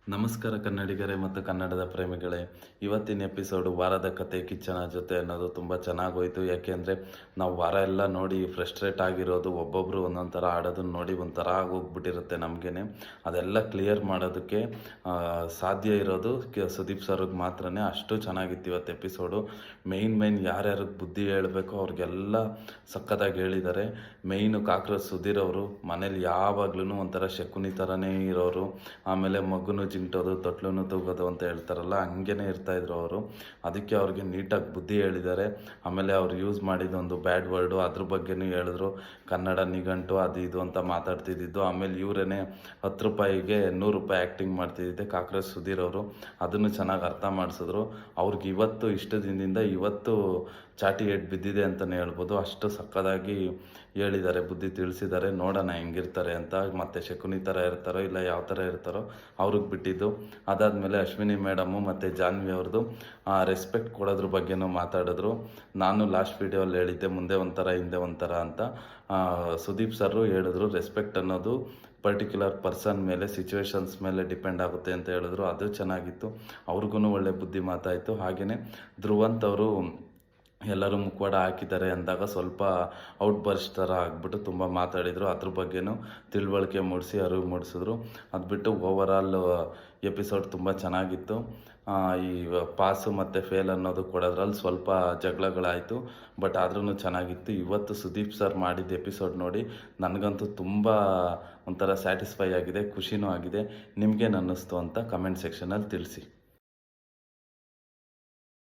ನಮಸ್ಕಾರ ಕನ್ನಡಿಗರೇ ಮತ್ತು ಕನ್ನಡದ ಪ್ರೇಮಿಗಳೇ. ಇವತ್ತಿನ ಎಪಿಸೋಡು ವಾರದ ಕತೆ ಕಿಚ್ಚನ ಜೊತೆ ಅನ್ನೋದು ತುಂಬ ಚೆನ್ನಾಗೋಯ್ತು. ಯಾಕೆಂದರೆ ನಾವು ವಾರ ಎಲ್ಲ ನೋಡಿ ಫ್ರಸ್ಟ್ರೇಟ್ ಆಗಿರೋದು, ಒಬ್ಬೊಬ್ಬರು ಒಂದೊಂದು ಥರ ಆಡೋದನ್ನು ನೋಡಿ ಒಂಥರ ಆಗೋಗ್ಬಿಟ್ಟಿರುತ್ತೆ ನಮಗೇ. ಅದೆಲ್ಲ ಕ್ಲಿಯರ್ ಮಾಡೋದಕ್ಕೆ ಸಾಧ್ಯ ಇರೋದು ಸುದೀಪ್ ಸರ್ಗೆ ಮಾತ್ರನೇ. ಅಷ್ಟು ಚೆನ್ನಾಗಿತ್ತು ಇವತ್ತು ಎಪಿಸೋಡು. ಮೇಯ್ನ್ ಯಾರ್ಯಾರಿಗೆ ಬುದ್ಧಿ ಹೇಳಬೇಕೋ ಅವ್ರಿಗೆಲ್ಲ ಸಖತ್ತಾಗಿ ಹೇಳಿದ್ದಾರೆ. ಮೇಯ್ನು ಕಾಕ್ರೋಚ್ ಸುಧೀರ್ ಅವರು ಮನೇಲಿ ಯಾವಾಗ್ಲೂ ಒಂಥರ ಶಕುನಿ ಥರನೇ ಇರೋರು. ಆಮೇಲೆ ಮಗುನು ಜಿಂಟೋದು ತೊಟ್ಲೂ ತೂಗೋದು ಅಂತ ಹೇಳ್ತಾರಲ್ಲ, ಹಂಗೇ ಇರ್ತಾಯಿದ್ರು ಅವರು. ಅದಕ್ಕೆ ಅವ್ರಿಗೆ ನೀಟಾಗಿ ಬುದ್ಧಿ ಹೇಳಿದ್ದಾರೆ. ಆಮೇಲೆ ಅವ್ರು ಯೂಸ್ ಮಾಡಿದ ಒಂದು ಬ್ಯಾಡ್ ವರ್ಡು ಅದ್ರ ಬಗ್ಗೆನೂ ಹೇಳಿದ್ರು. ಕನ್ನಡ ನಿಘಂಟು ಅದು ಇದು ಅಂತ ಮಾತಾಡ್ತಿದ್ದಿದ್ದು. ಆಮೇಲೆ ಇವರೇನೆ 10 ರೂಪಾಯಿಗೆ 100 ರೂಪಾಯಿ ಆ್ಯಕ್ಟಿಂಗ್ ಮಾಡ್ತಿದ್ದೆ ಕಾಕ್ರೋಚ್ ಸುಧೀರ್ ಅವರು. ಅದನ್ನು ಚೆನ್ನಾಗಿ ಅರ್ಥ ಮಾಡಿಸಿದ್ರು. ಅವ್ರಿಗೆ ಇವತ್ತು ಇಷ್ಟು ದಿನದಿಂದ ಇವತ್ತು ಚಾಟಿ ಏಟ್ ಬಿದ್ದಿದೆ ಅಂತಲೇ ಹೇಳ್ಬೋದು. ಅಷ್ಟು ಸಕ್ಕದಾಗಿ ಹೇಳಿದ್ದಾರೆ, ಬುದ್ಧಿ ತಿಳಿಸಿದ್ದಾರೆ. ನೋಡೋಣ ಹೆಂಗಿರ್ತಾರೆ ಅಂತ. ಮತ್ತು ಶಕುನಿ ಥರ ಇರ್ತಾರೋ ಇಲ್ಲ ಯಾವ ಥರ ಇರ್ತಾರೋ ಅವ್ರಿಗೆ ಬಿಟ್ಟಿದ್ದು. ಅದಾದಮೇಲೆ ಅಶ್ವಿನಿ ಮೇಡಮು ಮತ್ತು ಜಾನ್ವಿ ಅವ್ರದ್ದು ರೆಸ್ಪೆಕ್ಟ್ ಕೊಡೋದ್ರ ಬಗ್ಗೆನೂ ಮಾತಾಡಿದ್ರು. ನಾನು ಲಾಸ್ಟ್ ವೀಡಿಯೋಲ್ಲಿ ಹೇಳಿದ್ದೆ ಮುಂದೆ ಒಂಥರ ಹಿಂದೆ ಒಂಥರ ಅಂತ. ಸುದೀಪ್ ಸರ್ರು ಹೇಳಿದ್ರು ರೆಸ್ಪೆಕ್ಟ್ ಅನ್ನೋದು ಪರ್ಟಿಕ್ಯುಲರ್ ಪರ್ಸನ್ ಮೇಲೆ, ಸಿಚುವೇಶನ್ಸ್ ಮೇಲೆ ಡಿಪೆಂಡ್ ಆಗುತ್ತೆ ಅಂತ ಹೇಳಿದ್ರು. ಅದು ಚೆನ್ನಾಗಿತ್ತು. ಅವ್ರಿಗೂ ಒಳ್ಳೆ ಬುದ್ಧಿ ಮಾತಾಯಿತು. ಹಾಗೆಯೇ ಧ್ರುವಂತ್ ಅವರು ಎಲ್ಲರೂ ಮುಖವಾಡ ಹಾಕಿದ್ದಾರೆ ಅಂದಾಗ ಸ್ವಲ್ಪ ಔಟ್ ಬರ್ಸ್ಟ್ ಥರ ಆಗಿಬಿಟ್ಟು ತುಂಬ ಮಾತಾಡಿದರು. ಅದ್ರ ಬಗ್ಗೆನೂ ತಿಳುವಳಿಕೆ ಮೂಡಿಸಿ ಅರಿವು ಮೂಡಿಸಿದ್ರು. ಅದು ಬಿಟ್ಟು ಓವರಾಲ್ ಎಪಿಸೋಡ್ ತುಂಬ ಚೆನ್ನಾಗಿತ್ತು. ಈ ಪಾಸು ಮತ್ತು ಫೇಲ್ ಅನ್ನೋದು ಕೊಡೋದ್ರಲ್ಲಿ ಸ್ವಲ್ಪ ಜಗಳಗಳಾಯಿತು, ಬಟ್ ಆದ್ರೂ ಚೆನ್ನಾಗಿತ್ತು. ಇವತ್ತು ಸುದೀಪ್ ಸರ್ ಮಾಡಿದ ಎಪಿಸೋಡ್ ನೋಡಿ ನನಗಂತೂ ತುಂಬ ಒಂಥರ ಸ್ಯಾಟಿಸ್ಫೈ ಆಗಿದೆ, ಖುಷಿನೂ ಆಗಿದೆ. ನಿಮಗೇನು ಅನ್ನಿಸ್ತು ಅಂತ ಕಮೆಂಟ್ ಸೆಕ್ಷನಲ್ಲಿ ತಿಳಿಸಿ.